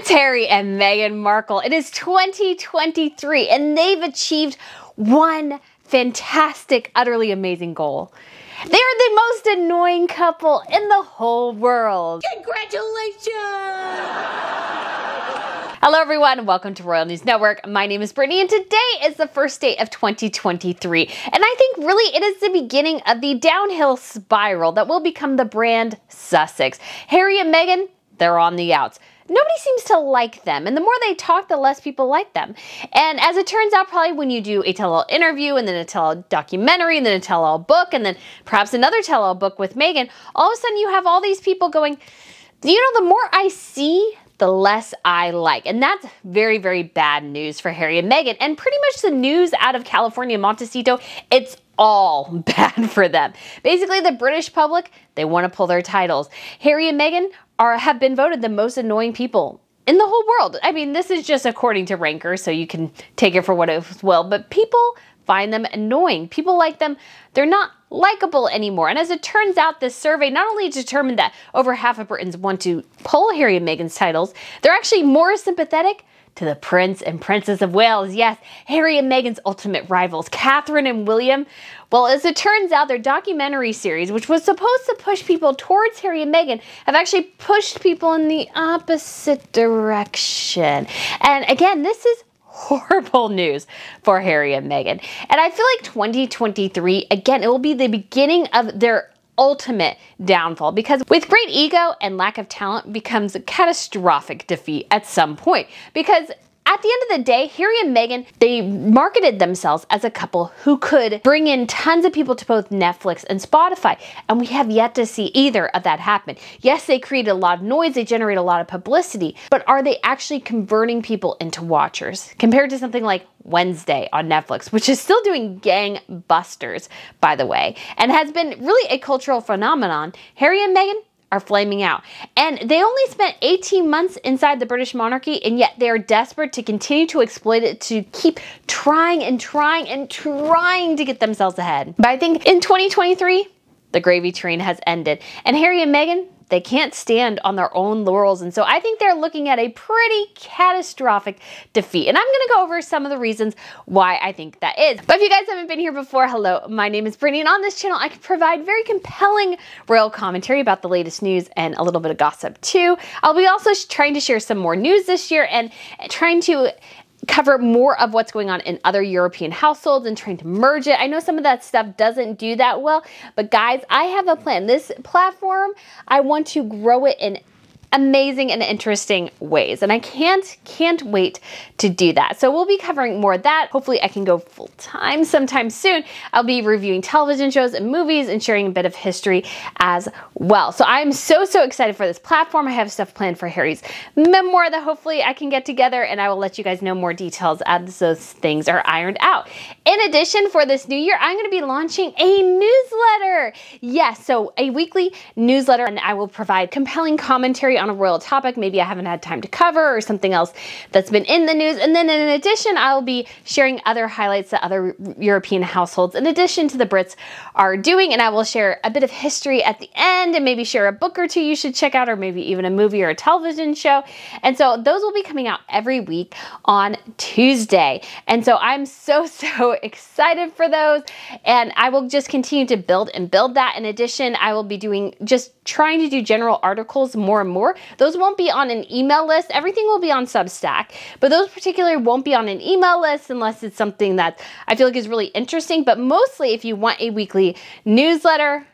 It's Harry and Meghan Markle. It is 2023 and they've achieved one fantastic, utterly amazing goal. They are the most annoying couple in the whole world. Congratulations! Hello everyone, welcome to Royal News Network. My name is Brittany and today is the first day of 2023. And I think really it is the beginning of the downhill spiral that will become the brand Sussex. Harry and Meghan, they're on the outs. Nobody seems to like them, and the more they talk, the less people like them. And as it turns out, probably when you do a tell-all interview, and then a tell-all documentary, and then a tell-all book, and then perhaps another tell-all book with Meghan, all of a sudden you have all these people going, you know, the more I see, the less I like. And that's very, very bad news for Harry and Meghan. And pretty much the news out of California, Montecito, it's all bad for them. Basically, the British public, they want to pull their titles. Harry and Meghan have been voted the most annoying people in the whole world. I mean, this is just according to Ranker, so you can take it for what it will, but people find them annoying. People like them, they're not likable anymore. And as it turns out, this survey not only determined that over half of Britons want to pull Harry and Meghan's titles, they're actually more sympathetic to the Prince and Princess of Wales. Yes, Harry and Meghan's ultimate rivals, Catherine and William. Well, as it turns out, their documentary series, which was supposed to push people towards Harry and Meghan, have actually pushed people in the opposite direction. And again, this is horrible news for Harry and Meghan. And I feel like 2023, again, it will be the beginning of their ultimate downfall, because with great ego and lack of talent becomes a catastrophic defeat at some point. Because at the end of the day, Harry and Meghan, they marketed themselves as a couple who could bring in tons of people to both Netflix and Spotify, and we have yet to see either of that happen. Yes, they create a lot of noise, they generate a lot of publicity, but are they actually converting people into watchers? Compared to something like Wednesday on Netflix, which is still doing gangbusters, by the way, and has been really a cultural phenomenon, Harry and Meghan are flaming out. And they only spent 18 months inside the British monarchy, and yet they are desperate to continue to exploit it, to keep trying and trying and trying to get themselves ahead. But I think in 2023, the gravy train has ended. And Harry and Meghan, they can't stand on their own laurels. And so I think they're looking at a pretty catastrophic defeat. And I'm going to go over some of the reasons why I think that is. But if you guys haven't been here before, hello, my name is Brittany. And on this channel, I can provide very compelling royal commentary about the latest news and a little bit of gossip too. I'll be also trying to share some more news this year and trying to cover more of what's going on in other European households and trying to merge it. I know some of that stuff doesn't do that well, but guys, I have a plan. This platform, I want to grow it in amazing and interesting ways, and I can't wait to do that. So we'll be covering more of that. Hopefully I can go full time sometime soon. I'll be reviewing television shows and movies and sharing a bit of history as well. So I'm so excited for this platform. I have stuff planned for Harry's memoir that hopefully I can get together, and I will let you guys know more details as those things are ironed out. In addition, for this new year, I'm going to be launching a newsletter. Yes, so a weekly newsletter, and I will provide compelling commentary on a royal topic maybe I haven't had time to cover, or something else that's been in the news. And then in addition, I'll be sharing other highlights that other European households, in addition to the Brits, are doing. And I will share a bit of history at the end, and maybe share a book or two you should check out, or maybe even a movie or a television show. And so those will be coming out every week on Tuesday. And so I'm so excited for those. And I will just continue to build that. In addition, I will be trying to do general articles more and more. Those won't be on an email list. Everything will be on Substack, but those particularly won't be on an email list unless it's something that I feel like is really interesting. But mostly, if you want a weekly newsletter,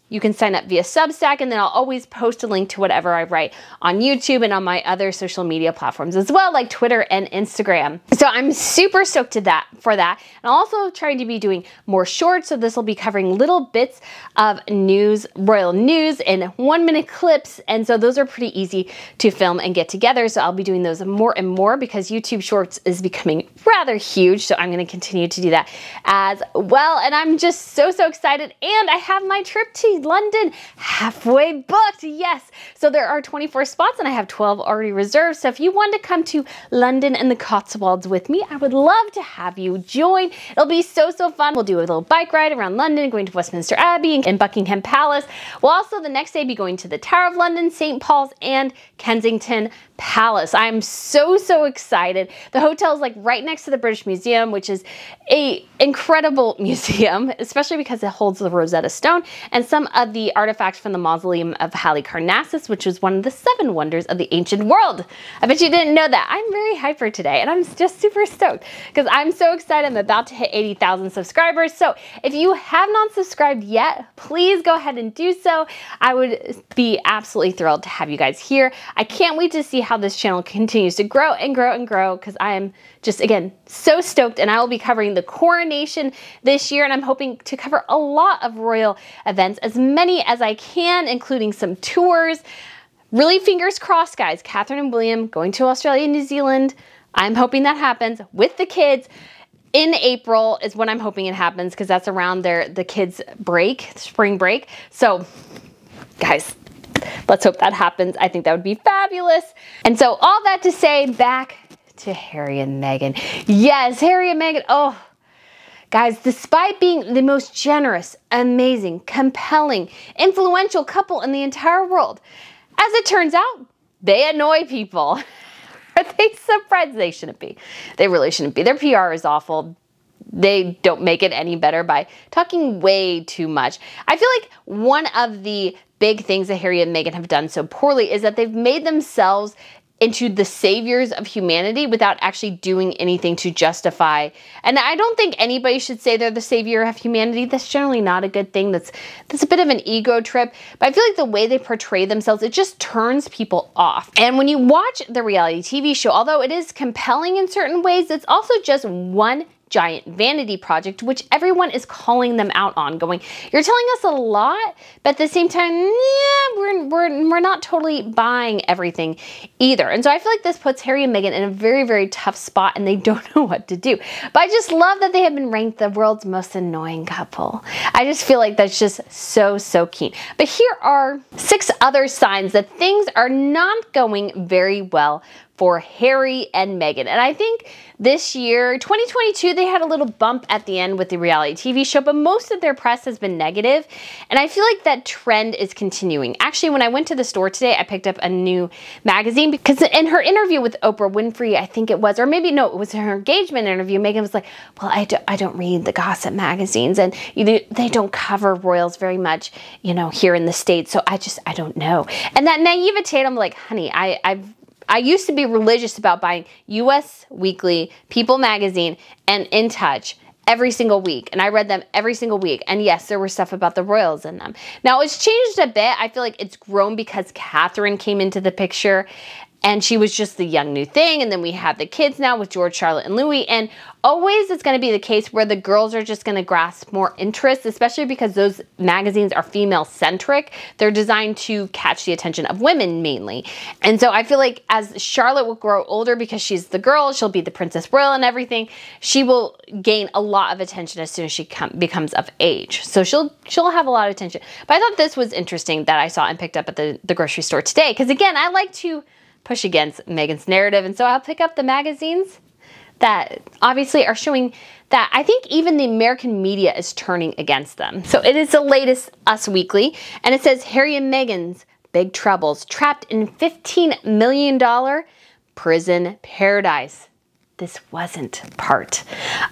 you can sign up via Substack, and then I'll always post a link to whatever I write on YouTube and on my other social media platforms as well, like Twitter and Instagram. So I'm super stoked for that. And I'll also try to be doing more shorts, so this will be covering little bits of news, royal news, in 1-minute clips. And so those are pretty easy to film and get together. So I'll be doing those more and more because YouTube Shorts is becoming rather huge. So I'm going to continue to do that as well. And I'm just so excited. And I have my trip to London halfway booked. Yes. So there are 24 spots and I have 12 already reserved. So if you want to come to London and the Cotswolds with me, I would love to have you join. It'll be so fun. We'll do a little bike ride around London, going to Westminster Abbey and Buckingham Palace. We'll also the next day be going to the Tower of London, St. Paul's, and Kensington Palace. I'm so excited. The hotel is like right next to the British Museum, which is a incredible museum, especially because it holds the Rosetta Stone and some of the artifacts from the mausoleum of Halicarnassus, which was one of the 7 wonders of the ancient world. I bet you didn't know that. I'm very hyper today and I'm just super stoked because I'm so excited. I'm about to hit 80,000 subscribers. So if you have not subscribed yet, please go ahead and do so. I would be absolutely thrilled to have you guys here. I can't wait to see how this channel continues to grow and grow and grow because I am just, again, so stoked, and I will be covering the coronation this year, and I'm hoping to cover a lot of royal events, as many as I can, including some tours. Really fingers crossed, guys. Catherine and William going to Australia and New Zealand. I'm hoping that happens with the kids. In April is when I'm hoping it happens because that's around the kids' break, spring break. So, guys, let's hope that happens. I think that would be fabulous. And so all that to say, back to Harry and Meghan. Yes, Harry and Meghan. Oh, guys, despite being the most generous, amazing, compelling, influential couple in the entire world, as it turns out, they annoy people. Are they surprised? They shouldn't be. They really shouldn't be. Their PR is awful. They don't make it any better by talking way too much. I feel like one of the big things that Harry and Meghan have done so poorly is that they've made themselves into the saviors of humanity without actually doing anything to justify. And I don't think anybody should say they're the savior of humanity. That's generally not a good thing. That's a bit of an ego trip. But I feel like the way they portray themselves, it just turns people off. And when you watch the reality TV show, although it is compelling in certain ways, it's also just one giant vanity project, which everyone is calling them out on, going, you're telling us a lot, but at the same time, yeah, we're not totally buying everything either. And so I feel like this puts Harry and Meghan in a very tough spot, and they don't know what to do. But I just love that they have been ranked the world's most annoying couple. I just feel like that's just so keen. But here are 6 other signs that things are not going very well for Harry and Meghan. And I think this year, 2022, they had a little bump at the end with the reality TV show, but most of their press has been negative. And I feel like that trend is continuing. Actually, when I went to the store today, I picked up a new magazine because in her interview with Oprah Winfrey, I think it was, or maybe no, it was her engagement interview, Meghan was like, well, I don't read the gossip magazines, and they don't cover royals very much, here in the States. So I don't know. And that naivete, I'm like, honey, I used to be religious about buying US Weekly, People Magazine, and In Touch every single week. And I read them every single week. And yes, there was stuff about the royals in them. Now, it's changed a bit. I feel like it's grown because Catherine came into the picture. And she was just the young new thing. And then we have the kids now with George, Charlotte, and Louis. And always it's going to be the case where the girls are just going to grasp more interest, especially because those magazines are female-centric. They're designed to catch the attention of women mainly. And so I feel like as Charlotte will grow older, because she's the girl, she'll be the Princess Royal and everything, she will gain a lot of attention as soon as she becomes of age. So she'll have a lot of attention. But I thought this was interesting that I saw and picked up at the grocery store today. Because again, I like to push against Meghan's narrative, and so I'll pick up the magazines that obviously are showing that I think even the American media is turning against them. So it is the latest Us Weekly, and it says Harry and Meghan's big troubles, trapped in $15 million prison paradise. This wasn't part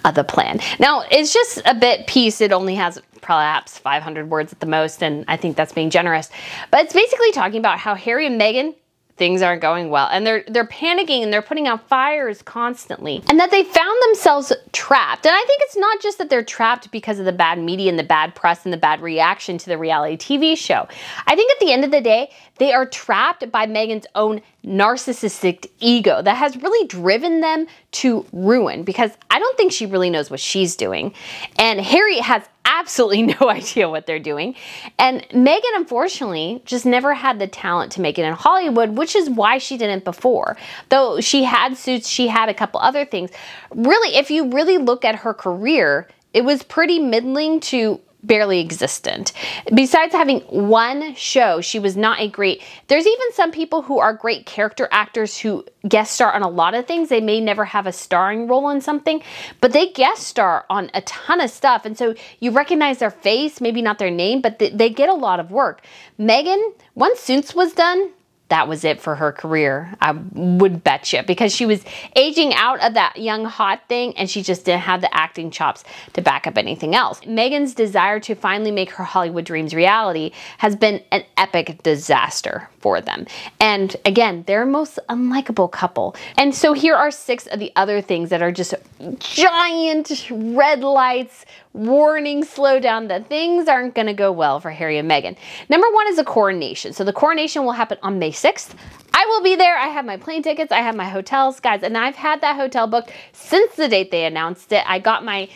of the plan. Now, it's just a bit piece. It only has perhaps 500 words at the most, and I think that's being generous. But it's basically talking about how Harry and Meghan, things aren't going well, and they're panicking, and they're putting out fires constantly, and that they found themselves trapped. And I think it's not just that they're trapped because of the bad media and the bad press and the bad reaction to the reality TV show. I think at the end of the day, they are trapped by Meghan's own narcissistic ego that has really driven them to ruin, because I don't think she really knows what she's doing, and Harry has absolutely no idea what they're doing. And Meghan, unfortunately, just never had the talent to make it in Hollywood, which is why she didn't before. Though she had Suits, she had a couple other things. Really, if you really look at her career, it was pretty middling to barely existent. Besides having one show, she was not a great... There's even some people who are great character actors who guest star on a lot of things. They may never have a starring role in something, but they guest star on a ton of stuff. And so you recognize their face, maybe not their name, but they get a lot of work. Meghan, once Suits was done, that was it for her career, I would bet you, because she was aging out of that young hot thing and she just didn't have the acting chops to back up anything else. Meghan's desire to finally make her Hollywood dreams reality has been an epic disaster for them. And again, they're a most unlikable couple. And so here are 6 of the other things that are just giant red lights, warning, slow down, that things aren't going to go well for Harry and Meghan. Number 1 is the coronation. So the coronation will happen on May 6th. I will be there. I have my plane tickets. I have my hotels, guys, and I've had that hotel booked since the date they announced it. I got my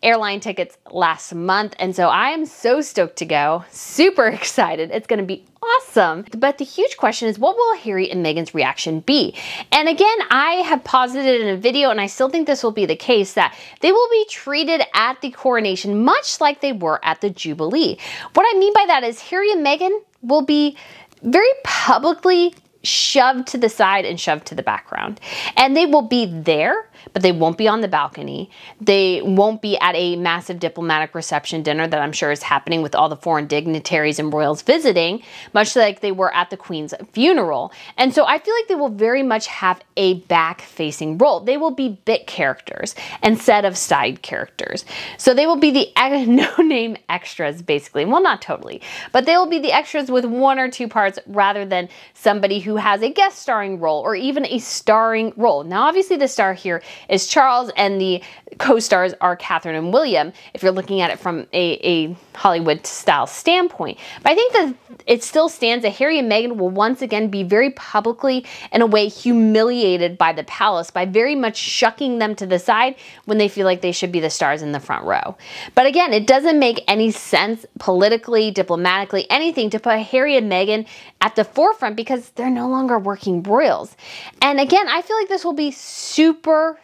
airline tickets last month, and so I am so stoked to go. Super excited. It's going to be awesome. But the huge question is, what will Harry and Meghan's reaction be? And again, I have posited in a video, and I still think this will be the case, that they will be treated at the coronation much like they were at the Jubilee. What I mean by that is Harry and Meghan will be very publicly shoved to the side and shoved to the background. And they will be there, but they won't be on the balcony. They won't be at a massive diplomatic reception dinner that I'm sure is happening with all the foreign dignitaries and royals visiting, much like they were at the Queen's funeral. And so I feel like they will very much have a back-facing role. They will be bit characters instead of side characters. So they will be the no-name extras, basically. Well, not totally, but they will be the extras with 1 or 2 parts rather than somebody who has a guest starring role or even a starring role. Now, obviously the star here is Charles and the co-stars are Catherine and William, if you're looking at it from a Hollywood style standpoint. But I think that it still stands that Harry and Meghan will once again be very publicly, in a way, humiliated by the palace by very much shucking them to the side when they feel like they should be the stars in the front row. But again, it doesn't make any sense politically, diplomatically, anything to put Harry and Meghan at the forefront because they're no longer working royals. And again, I feel like this will be super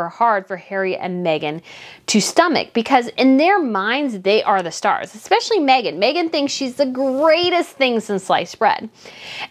hard for Harry and Meghan to stomach because in their minds, they are the stars, especially Meghan. Meghan thinks she's the greatest thing since sliced bread.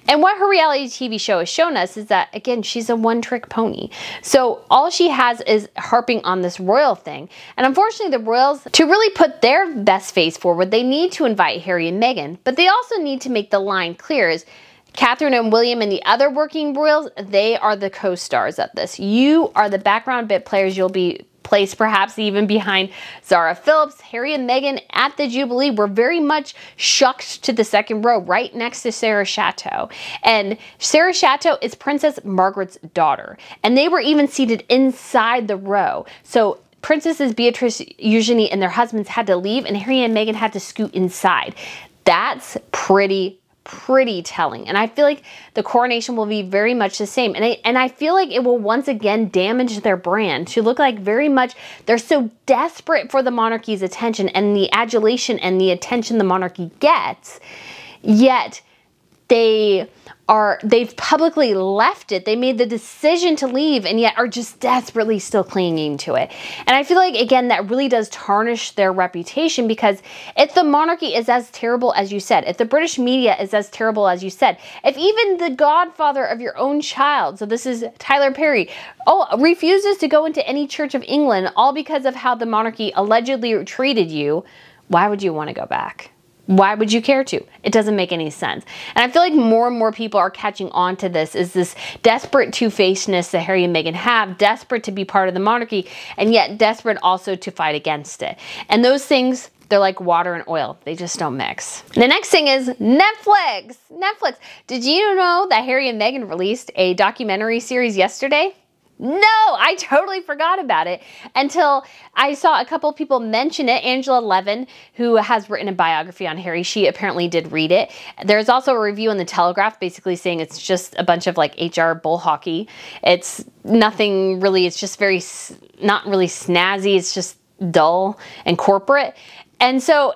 And what her reality TV show has shown us is that, again, she's a one-trick pony. So all she has is harping on this royal thing. And unfortunately, the royals, to really put their best face forward, they need to invite Harry and Meghan, but they also need to make the line clear is Catherine and William and the other working royals, they are the co-stars of this. You are the background bit players. You'll be placed perhaps even behind Zara Phillips. Harry and Meghan at the Jubilee were very much shucked to the second row right next to Sarah Chateau. And Sarah Chateau is Princess Margaret's daughter. And they were even seated inside the row. So Princesses Beatrice, Eugenie, and their husbands had to leave and Harry and Meghan had to scoot inside. That's pretty telling. And I feel like the coronation will be very much the same. And I feel like it will once again damage their brand to look like very much they're so desperate for the monarchy's attention and the adulation and the attention the monarchy gets, yet they've publicly left it. They made the decision to leave and yet are just desperately still clinging to it. And I feel like, again, that really does tarnish their reputation because if the monarchy is as terrible as you said, if the British media is as terrible as you said, if even the godfather of your own child, so this is Tyler Perry, refuses to go into any Church of England all because of how the monarchy allegedly treated you, why would you want to go back? Why would you care to? It doesn't make any sense. And I feel like more and more people are catching on to this, is this desperate two-facedness that Harry and Meghan have, desperate to be part of the monarchy, and yet desperate also to fight against it. And those things, they're like water and oil. They just don't mix. The next thing is Netflix. Netflix. Did you know that Harry and Meghan released a documentary series yesterday? No, I totally forgot about it until I saw a couple people mention it. Angela Levin, who has written a biography on Harry, she apparently did read it. There's also a review in the Telegraph basically saying it's just a bunch of like HR bull hockey. It's nothing really, it's just very, not really snazzy. It's just dull and corporate. And so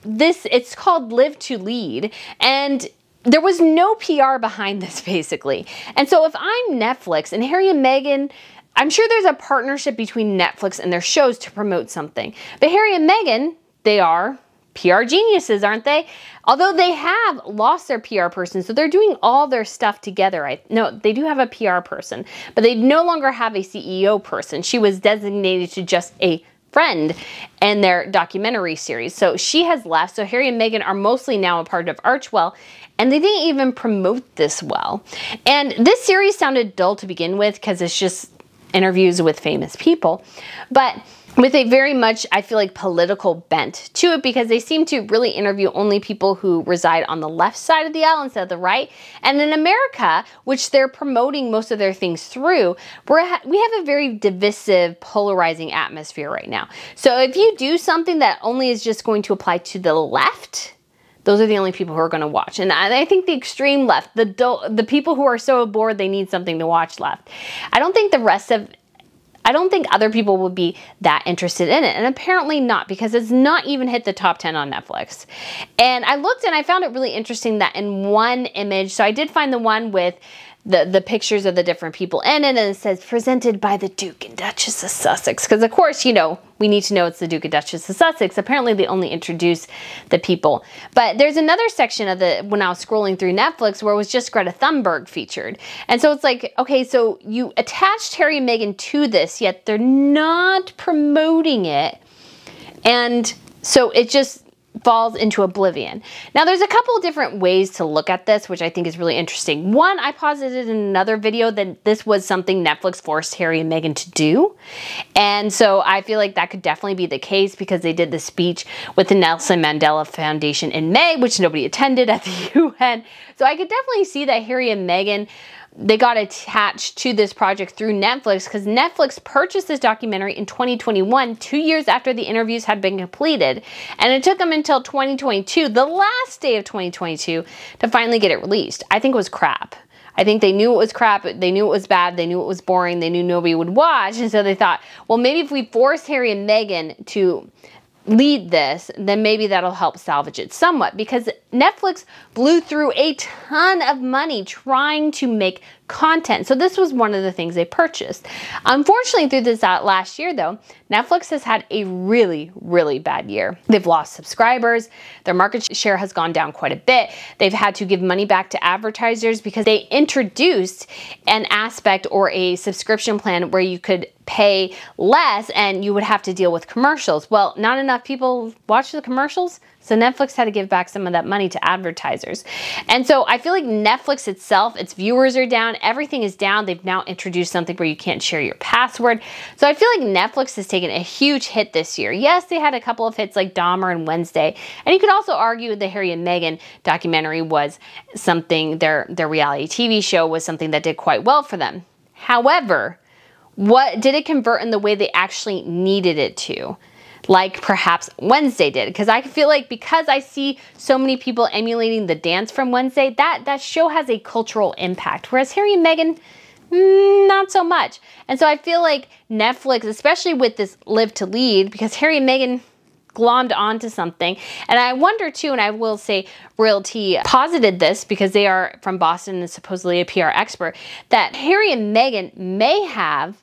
it's called Live to Lead. And there was no PR behind this, basically. And so if I'm Netflix and Harry and Meghan, I'm sure there's a partnership between Netflix and their shows to promote something. But Harry and Meghan, they are PR geniuses, aren't they? Although they have lost their PR person, so they're doing all their stuff together. No, they do have a PR person, but they no longer have a CEO person. She was designated to just a friend in their documentary series. So she has left. So Harry and Meghan are mostly now a part of Archewell, and they didn't even promote this well. And this series sounded dull to begin with because it's just interviews with famous people, but with a very much, I feel like, political bent to it, because they seem to really interview only people who reside on the left side of the aisle instead of the right. And in America, which they're promoting most of their things through, we have a very divisive, polarizing atmosphere right now. So if you do something that only is just going to apply to the left, those are the only people who are going to watch. And I think the extreme left, the people who are so bored they need something to watch left. I don't think other people would be that interested in it. And apparently not, because it's not even hit the top 10 on Netflix. And I looked and I found it really interesting that in one image, so I did find the one with the pictures of the different people in it, and it says presented by the Duke and Duchess of Sussex. Because of course, you know, we need to know it's the Duke and Duchess of Sussex. Apparently they only introduce the people. But there's another section of when I was scrolling through Netflix where it was just Greta Thunberg featured. And so it's like, okay, so you attached Harry and Meghan to this, yet they're not promoting it. And so it just falls into oblivion. Now, there's a couple of different ways to look at this, which I think is really interesting. One, I posited in another video that this was something Netflix forced Harry and Meghan to do. And so I feel like that could definitely be the case, because they did the speech with the Nelson Mandela Foundation in May, which nobody attended at the UN. So I could definitely see that Harry and Meghan, they got attached to this project through Netflix, because Netflix purchased this documentary in 2021, 2 years after the interviews had been completed. And it took them until 2022, the last day of 2022, to finally get it released. I think it was crap. I think they knew it was crap. They knew it was bad. They knew it was boring. They knew nobody would watch. And so they thought, well, maybe if we force Harry and Meghan to lead this, then maybe that'll help salvage it somewhat, because Netflix blew through a ton of money trying to make content. So this was one of the things they purchased. Unfortunately, through this last year though, Netflix has had a really, really bad year. They've lost subscribers. Their market share has gone down quite a bit. They've had to give money back to advertisers because they introduced an aspect or a subscription plan where you could pay less and you would have to deal with commercials. Well, not enough people watch the commercials, so Netflix had to give back some of that money to advertisers. And so I feel like Netflix itself, its viewers are down, everything is down. They've now introduced something where you can't share your password. So I feel like Netflix has taken a huge hit this year. Yes, they had a couple of hits like Dahmer and Wednesday. And you could also argue the Harry and Meghan documentary was something, their reality TV show was something that did quite well for them. However, what did it convert in the way they actually needed it to? Like perhaps Wednesday did. Because I feel like, because I see so many people emulating the dance from Wednesday, that show has a cultural impact. Whereas Harry and Meghan, not so much. And so I feel like Netflix, especially with this Live to Lead, because Harry and Meghan glommed onto something. And I wonder too, and I will say Royalty posited this because they are from Boston and supposedly a PR expert, that Harry and Meghan may have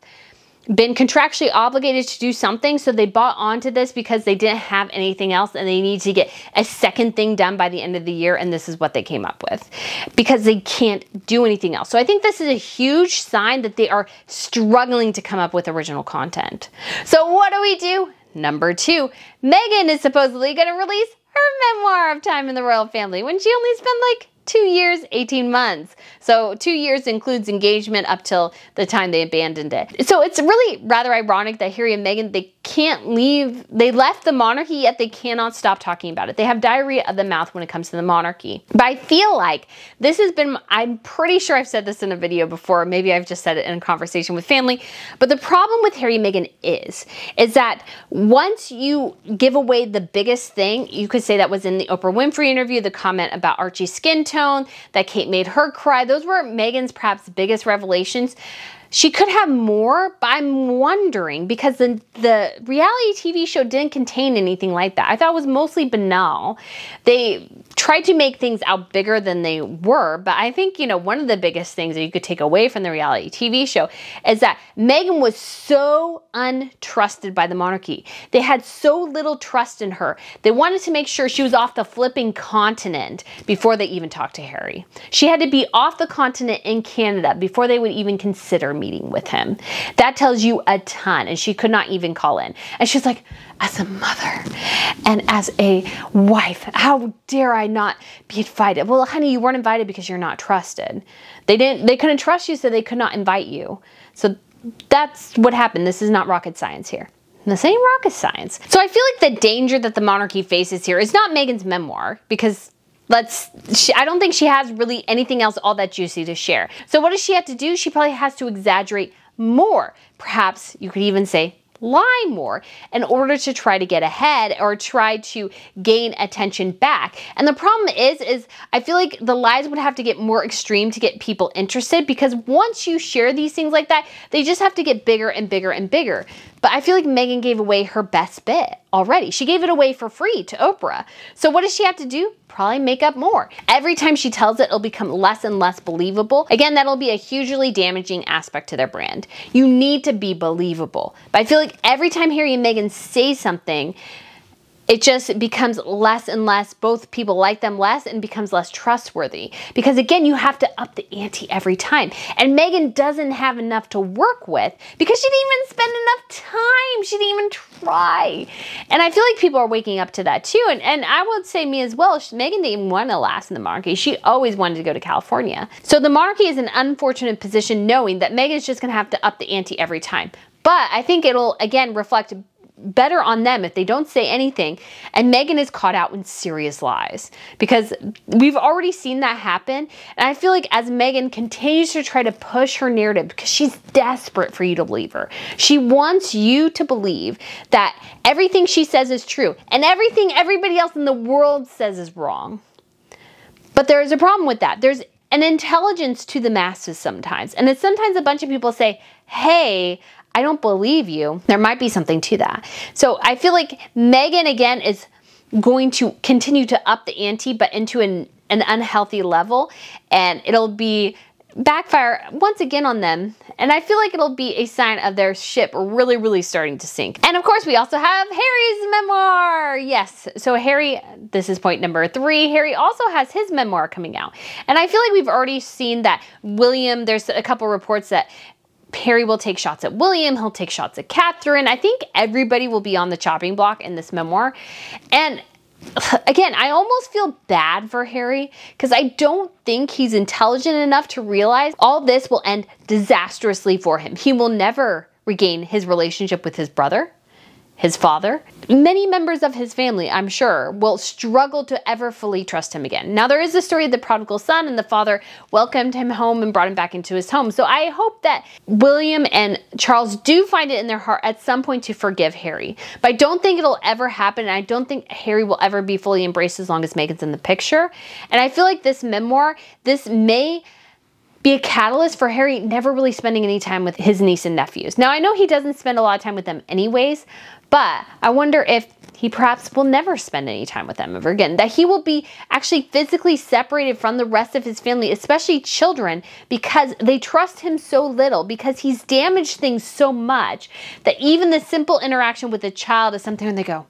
been contractually obligated to do something, so they bought onto this because they didn't have anything else and they need to get a second thing done by the end of the year, and this is what they came up with because they can't do anything else. So I think this is a huge sign that they are struggling to come up with original content. So what do? Number 2, Meghan is supposedly going to release her memoir of time in the royal family when she only spent like 2 years, 18 months. So 2 years includes engagement up till the time they abandoned it. So it's really rather ironic that Harry and Meghan, they can't leave. They left the monarchy, yet they cannot stop talking about it. They have diarrhea of the mouth when it comes to the monarchy. But I feel like this has been, I'm pretty sure I've said this in a video before. Maybe I've just said it in a conversation with family. But the problem with Harry and Meghan is that once you give away the biggest thing, you could say that was in the Oprah Winfrey interview, the comment about Archie's skin tone, that Kate made her cry. Those were Meghan's perhaps biggest revelations. She could have more, but I'm wondering, because the reality TV show didn't contain anything like that. I thought it was mostly banal. They tried to make things out bigger than they were, but I think, you know, one of the biggest things that you could take away from the reality TV show is that Meghan was so untrusted by the monarchy. They had so little trust in her. They wanted to make sure she was off the flipping continent before they even talked to Harry. She had to be off the continent in Canada before they would even consider meeting with him. That tells you a ton, and she could not even call in. And she's like, as a mother and as a wife, how dare I not be invited? Well, honey, you weren't invited because you're not trusted. They couldn't trust you, so they could not invite you. So that's what happened. This is not rocket science here. This ain't rocket science. So I feel like the danger that the monarchy faces here is not Meghan's memoir, because I don't think she has really anything else all that juicy to share. So what does she have to do? She probably has to exaggerate more. Perhaps you could even say lie more in order to try to get ahead or try to gain attention back. And the problem is I feel like the lies would have to get more extreme to get people interested, because once you share these things like that, they just have to get bigger and bigger and bigger. But I feel like Meghan gave away her best bit already. She gave it away for free to Oprah. So what does she have to do? Probably make up more. Every time she tells it, it'll become less and less believable. Again, that'll be a hugely damaging aspect to their brand. You need to be believable. But I feel like every time Harry and Meghan say something, it just becomes less and less, both people like them less, and becomes less trustworthy. Because again, you have to up the ante every time. And Meghan doesn't have enough to work with because she didn't even spend enough time. She didn't even try. And I feel like people are waking up to that too. And I would say me as well. Meghan didn't want to last in the monarchy. She always wanted to go to California. So the monarchy is in an unfortunate position knowing that Meghan's just going to have to up the ante every time. But I think it'll, again, reflect better on them if they don't say anything and Meghan is caught out in serious lies, because we've already seen that happen. And I feel like as Meghan continues to try to push her narrative, because she's desperate for you to believe her, she wants you to believe that everything she says is true and everything everybody else in the world says is wrong. But there is a problem with that. There's an intelligence to the masses sometimes, and it's sometimes a bunch of people say, hey, I don't believe you. There might be something to that. So I feel like Meghan, again, is going to continue to up the ante, but into an unhealthy level. And it'll be backfire once again on them. And I feel like it'll be a sign of their ship really, really starting to sink. And of course, we also have Harry's memoir. Yes. So Harry, this is point number 3. Harry also has his memoir coming out. And I feel like we've already seen that William, there's a couple reports that Harry will take shots at William, he'll take shots at Catherine. I think everybody will be on the chopping block in this memoir. And again, I almost feel bad for Harry, because I don't think he's intelligent enough to realize all this will end disastrously for him. He will never regain his relationship with his brother, his father. Many members of his family, I'm sure, will struggle to ever fully trust him again. Now, there is the story of the prodigal son, and the father welcomed him home and brought him back into his home. So I hope that William and Charles do find it in their heart at some point to forgive Harry. But I don't think it'll ever happen, and I don't think Harry will ever be fully embraced as long as Meghan's in the picture. And I feel like this memoir, this may be a catalyst for Harry never really spending any time with his niece and nephews. Now, I know he doesn't spend a lot of time with them anyways, but I wonder if he perhaps will never spend any time with them ever again. That he will be actually physically separated from the rest of his family, especially children, because they trust him so little, because he's damaged things so much that even the simple interaction with a child is something when they go,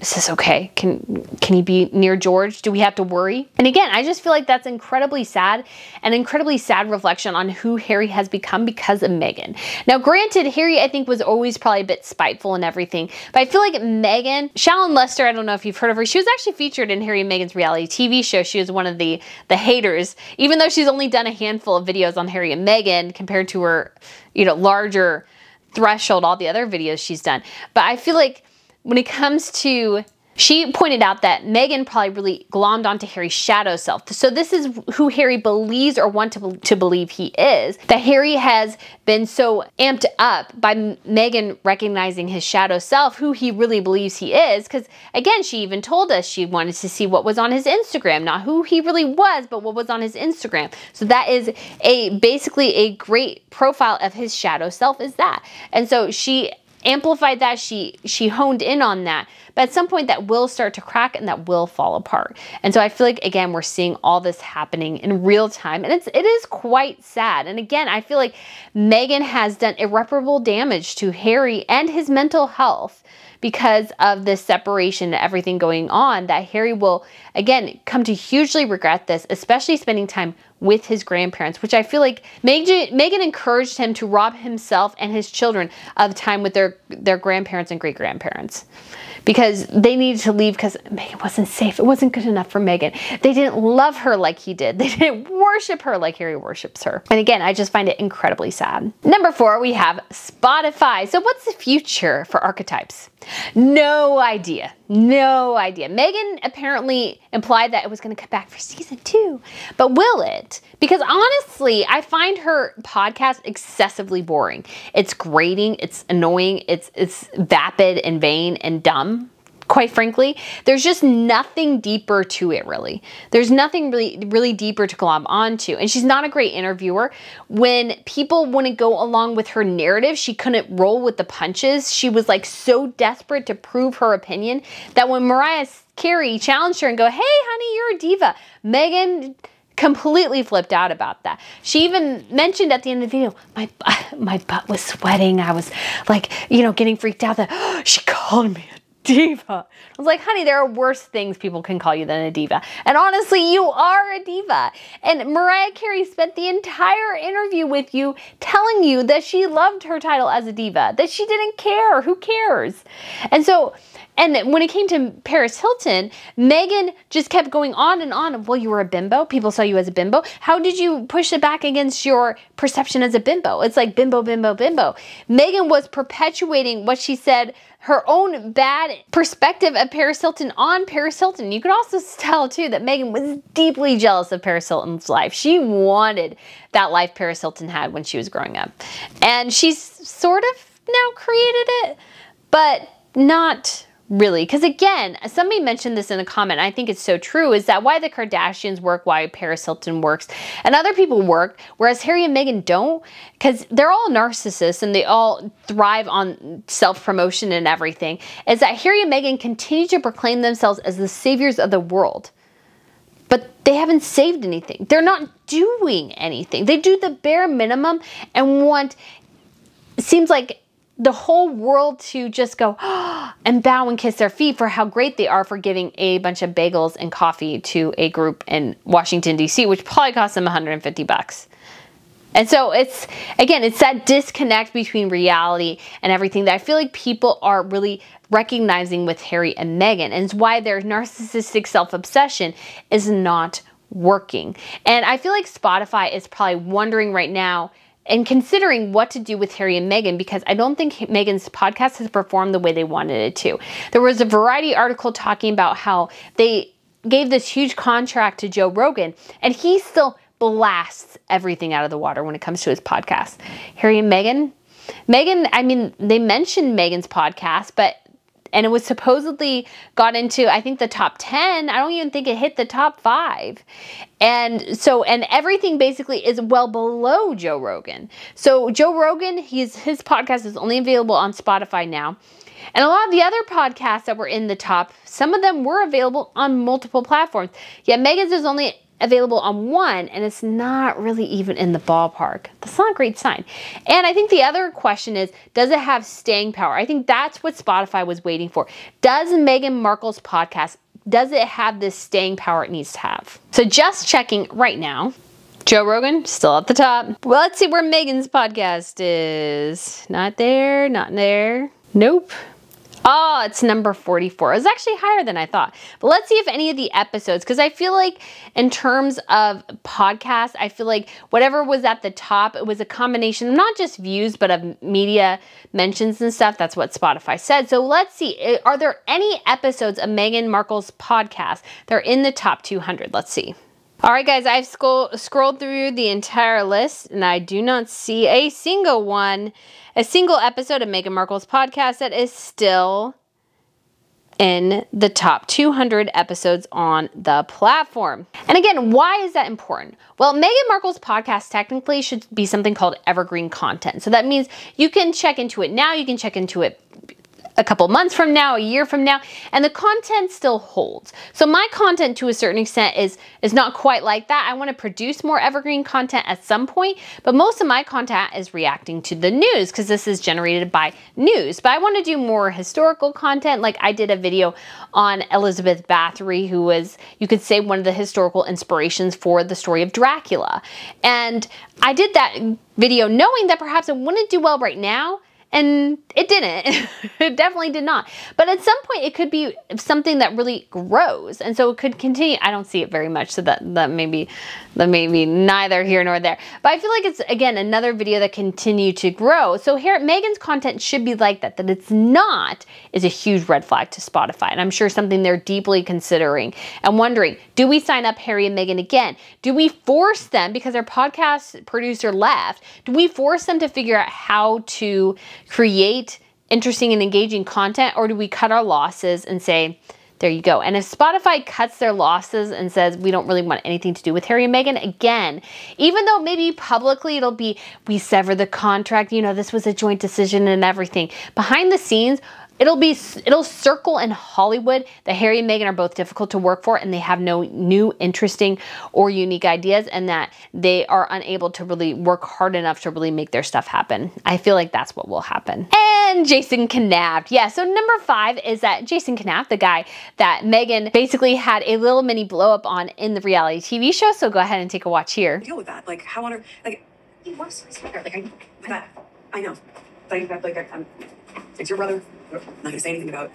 is this okay? Can he be near George? Do we have to worry? And again, I just feel like that's incredibly sad, an incredibly sad reflection on who Harry has become because of Meghan. Now, granted, Harry, I think, was always probably a bit spiteful and everything, but I feel like Meghan, Shallon Lester, I don't know if you've heard of her, she was actually featured in Harry and Meghan's reality TV show. She was one of the haters, even though she's only done a handful of videos on Harry and Meghan compared to her, larger threshold, all the other videos she's done. But I feel like when it comes to She pointed out that Meghan probably really glommed onto Harry's shadow self. So this is who Harry believes or wants to believe he is. That Harry has been so amped up by Meghan recognizing his shadow self, who he really believes he is. Because again, she even told us she wanted to see what was on his Instagram, not who he really was, but what was on his Instagram. So that is basically a great profile of his shadow self, is that. And so she amplified that, she honed in on that. But at some point that will start to crack and that will fall apart. And so I feel like, again, we're seeing all this happening in real time, and it is quite sad. And again, I feel like Meghan has done irreparable damage to Harry and his mental health because of this separation and everything going on, that Harry will, again, come to hugely regret this, especially spending time with his grandparents, which I feel like Meghan encouraged him to rob himself and his children of time with their grandparents and great-grandparents, because they needed to leave because Meghan wasn't safe. It wasn't good enough for Meghan. They didn't love her like he did. They didn't worship her like Harry worships her. And again, I just find it incredibly sad. Number 4, we have Spotify. So what's the future for archetypes? No idea. No idea. Meghan apparently implied that it was going to come back for season 2, but will it? Because honestly, I find her podcast excessively boring. It's grating, it's annoying, it's vapid and vain and dumb. Quite frankly, there's just nothing deeper to it, really. There's nothing really deeper to glom onto. And she's not a great interviewer. When people wouldn't go along with her narrative, she couldn't roll with the punches. She was like so desperate to prove her opinion that when Mariah Carey challenged her and go, "Hey, honey, you're a diva," Meghan completely flipped out about that. She even mentioned at the end of the video, my butt was sweating. I was like, getting freaked out that she called me a diva. I was like, honey, there are worse things people can call you than a diva. And honestly, you are a diva. And Mariah Carey spent the entire interview with you telling you that she loved her title as a diva, that she didn't care. Who cares? And so, and when it came to Paris Hilton, Meghan just kept going on and on. Well, you were a bimbo. People saw you as a bimbo. How did you push it back against your perception as a bimbo? It's like bimbo, bimbo, bimbo. Meghan was perpetuating what she said, her own bad perspective of Paris Hilton on Paris Hilton. You could also tell, too, that Meghan was deeply jealous of Paris Hilton's life. She wanted that life Paris Hilton had when she was growing up. And she's sort of now created it, but not really. Because again, somebody mentioned this in a comment, I think it's so true, is that why the Kardashians work, why Paris Hilton works, and other people work, whereas Harry and Meghan don't, because they're all narcissists and they all thrive on self-promotion and everything, is that Harry and Meghan continue to proclaim themselves as the saviors of the world. But they haven't saved anything. They're not doing anything. They do the bare minimum and want, it seems like, the whole world to just go and bow and kiss their feet for how great they are for giving a bunch of bagels and coffee to a group in Washington, D.C., which probably cost them $150. And so it's, again, it's that disconnect between reality and everything that I feel like people are really recognizing with Harry and Meghan, and it's why their narcissistic self-obsession is not working. And I feel like Spotify is probably wondering right now and considering what to do with Harry and Meghan, because I don't think Meghan's podcast has performed the way they wanted it to. There was a Variety article talking about how they gave this huge contract to Joe Rogan, and he still blasts everything out of the water when it comes to his podcast. Harry and Meghan, I mean, they mentioned Meghan's podcast, and it was supposedly got into, I think, the top 10. I don't even think it hit the top 5. And everything basically is well below Joe Rogan. So Joe Rogan, his podcast is only available on Spotify now. And a lot of the other podcasts that were in the top, some of them were available on multiple platforms. Yet Meghan's is only available on one, and it's not really even in the ballpark. That's not a great sign. And I think the other question is, does it have staying power? I think that's what Spotify was waiting for. Does Meghan Markle's podcast, does it have this staying power it needs to have? So just checking right now, Joe Rogan, still at the top. Well, let's see where Meghan's podcast is. Not there, not there. Nope. Oh, it's number 44. It was actually higher than I thought. But let's see if any of the episodes, because I feel like in terms of podcasts, I feel like whatever was at the top, it was a combination of not just views, but of media mentions and stuff. That's what Spotify said. So let's see. Are there any episodes of Meghan Markle's podcast that are in the top 200? Let's see. All right, guys, I've scrolled through the entire list, and I do not see a single episode of Meghan Markle's podcast that is still in the top 200 episodes on the platform. And again, why is that important? Well, Meghan Markle's podcast technically should be something called evergreen content. So that means you can check into it now, you can check into it a couple months from now, a year from now, and the content still holds. So my content to a certain extent is not quite like that. I want to produce more evergreen content at some point, but most of my content is reacting to the news because this is generated by news. But I want to do more historical content. Like I did a video on Elizabeth Bathory, who was, you could say, one of the historical inspirations for the story of Dracula. And I did that video knowing that perhaps it wouldn't do well right now, and it didn't. It definitely did not. But at some point, it could be something that really grows. And so it could continue. I don't see it very much, so that may be neither here nor there. But I feel like it's, again, another video that continue to grow. So here, Meghan's content should be like that. That it's not is a huge red flag to Spotify. And I'm sure something they're deeply considering and wondering, do we sign up Harry and Meghan again? Do we force them, because their podcast producer left, do we force them to figure out how to create interesting and engaging content, or do we cut our losses and say, there you go? And if Spotify cuts their losses and says, we don't really want anything to do with Harry and Meghan, again, even though maybe publicly it'll be, we sever the contract, you know, this was a joint decision and everything, behind the scenes, it'll circle in Hollywood that Harry and Meghan are both difficult to work for and they have no new, interesting, or unique ideas, and that they are unable to really work hard enough to really make their stuff happen. I feel like that's what will happen. And Jason Knaft. Yeah, so number 5 is that Jason Knaft, the guy that Meghan basically had a little mini blow up on in the reality TV show. So go ahead and take a watch here. Deal with that. Like, how on earth, like, he works for his brother. Like, I know. It's your brother. I'm not gonna say anything about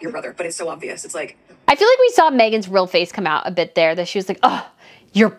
your brother, but it's so obvious. It's like, I feel like we saw Meghan's real face come out a bit there, that she was like, oh,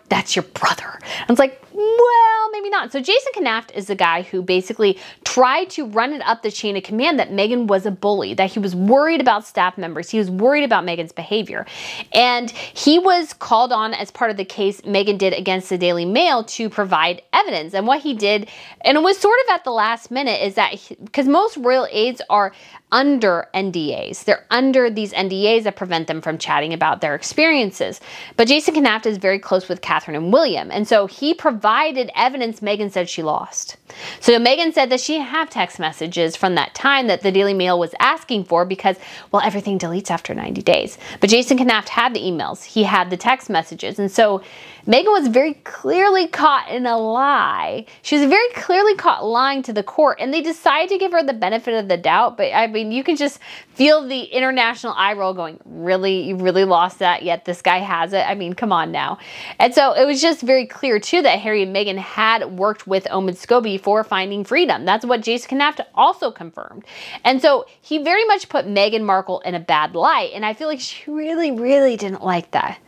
that's your brother. And it's like, well, maybe not. So Jason Knaft is the guy who basically tried to run it up the chain of command that Meghan was a bully, that he was worried about staff members. He was worried about Meghan's behavior. And he was called on as part of the case Meghan did against the Daily Mail to provide evidence. And what he did, and it was sort of at the last minute, is that, because most royal aides are under NDAs. They're under these NDAs that prevent them from chatting about their experiences. But Jason Knaft is very close with Catherine and William. And so he provided evidence Meghan said she lost. So Meghan said that she didn't have text messages from that time that the Daily Mail was asking for because, well, everything deletes after 90 days. But Jason Knaft had the emails. He had the text messages. And so Meghan was very clearly caught in a lie. She was very clearly caught lying to the court, and they decided to give her the benefit of the doubt. But I mean, you can just feel the international eye roll going, really? You really lost that? Yet this guy has it? I mean, come on now. And so it was just very clear, too, that Harry and Meghan had worked with Omid Scobie for Finding Freedom. That's what Jason Knaft also confirmed. And so he very much put Meghan Markle in a bad light, and I feel like she really, really didn't like that,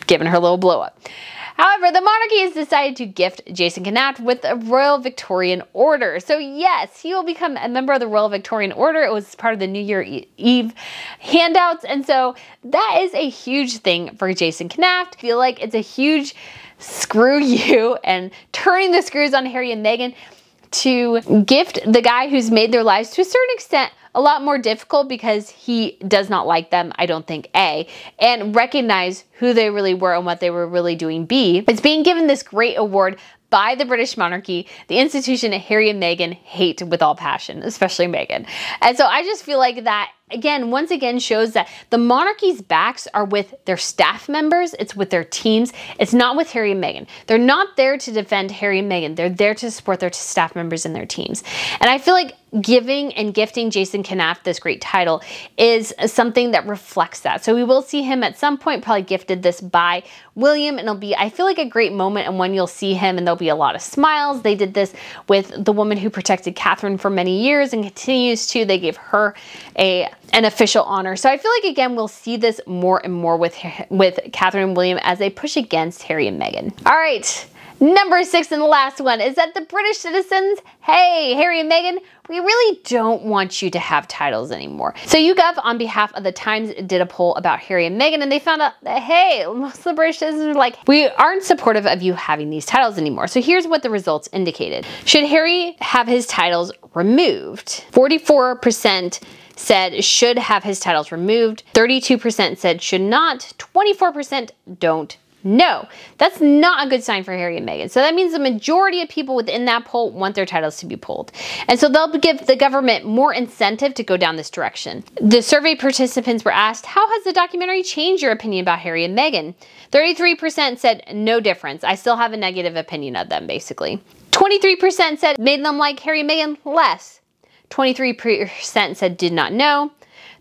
given her little blow up. However, the monarchy has decided to gift Jason Knaft with a Royal Victorian Order. So yes, he will become a member of the Royal Victorian Order. It was part of the New Year Eve handouts. And so that is a huge thing for Jason Knaft. I feel like it's a huge screw you and turning the screws on Harry and Meghan to gift the guy who's made their lives to a certain extent a lot more difficult because he does not like them, I don't think, A, and recognize who they really were and what they were really doing, B. It's being given this great award by the British monarchy, the institution that Harry and Meghan hate with all passion, especially Meghan. And so I just feel like that, again, once again shows that the monarchy's backs are with their staff members, it's with their teams, it's not with Harry and Meghan. They're not there to defend Harry and Meghan, they're there to support their staff members and their teams. And I feel like giving and gifting Jason Knaft this great title is something that reflects that. So we will see him at some point, probably gifted this by William, and it'll be, I feel like, a great moment and when you'll see him and there'll be a lot of smiles. They did this with the woman who protected Catherine for many years and continues to. They gave her a an official honor. So I feel like, again, we'll see this more and more with Catherine and William as they push against Harry and Meghan. All right. Number 6 and the last one is that the British citizens, hey, Harry and Meghan, we really don't want you to have titles anymore. So YouGov, on behalf of the Times, did a poll about Harry and Meghan, and they found out that, hey, most of the British citizens are like, we aren't supportive of you having these titles anymore. So here's what the results indicated. Should Harry have his titles removed? 44% said should have his titles removed. 32% said should not. 24% don't know. That's not a good sign for Harry and Meghan. So that means the majority of people within that poll want their titles to be pulled. And so they'll give the government more incentive to go down this direction. The survey participants were asked, how has the documentary changed your opinion about Harry and Meghan? 33% said no difference. I still have a negative opinion of them, basically. 23% said made them like Harry and Meghan less. 23% said did not know.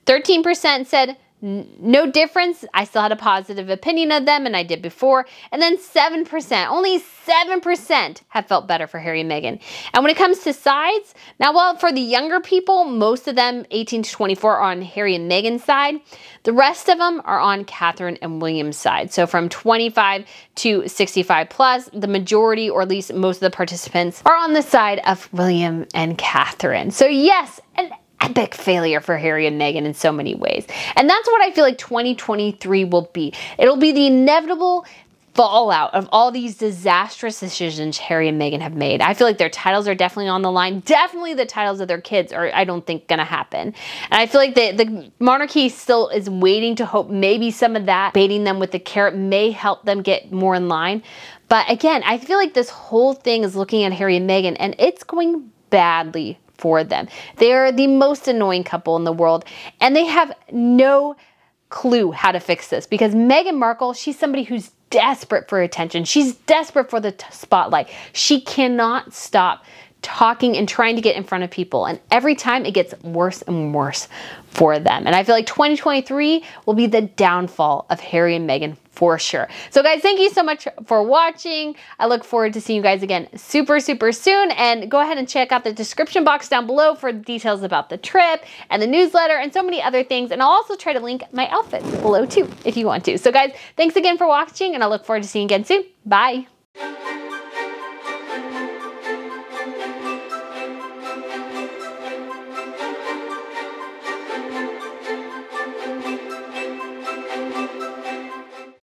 13% said no difference. I still had a positive opinion of them, and I did before. And then 7%, only 7% have felt better for Harry and Meghan. And when it comes to sides, now while for the younger people, most of them 18 to 24 are on Harry and Meghan's side, the rest of them are on Catherine and William's side. So from 25 to 65 plus, the majority, or at least most of the participants, are on the side of William and Catherine. So yes, an epic failure for Harry and Meghan in so many ways. And that's what I feel like 2023 will be. It'll be the inevitable fallout of all these disastrous decisions Harry and Meghan have made. I feel like their titles are definitely on the line. Definitely the titles of their kids are, I don't think, gonna happen. And I feel like the monarchy still is waiting to hope maybe some of that, baiting them with the carrot, may help them get more in line. But again, I feel like this whole thing is looking at Harry and Meghan, and it's going badly for them. They are the most annoying couple in the world, and they have no clue how to fix this, because Meghan Markle, she's somebody who's desperate for attention. She's desperate for the spotlight. She cannot stop talking and trying to get in front of people, and every time it gets worse and worse for them. And I feel like 2023 will be the downfall of Harry and Meghan for sure. So guys, thank you so much for watching. I look forward to seeing you guys again super soon, and go ahead and check out the description box down below for details about the trip and the newsletter and so many other things. And I'll also try to link my outfits below too if you want to. So guys, thanks again for watching, and I look forward to seeing you again soon. Bye.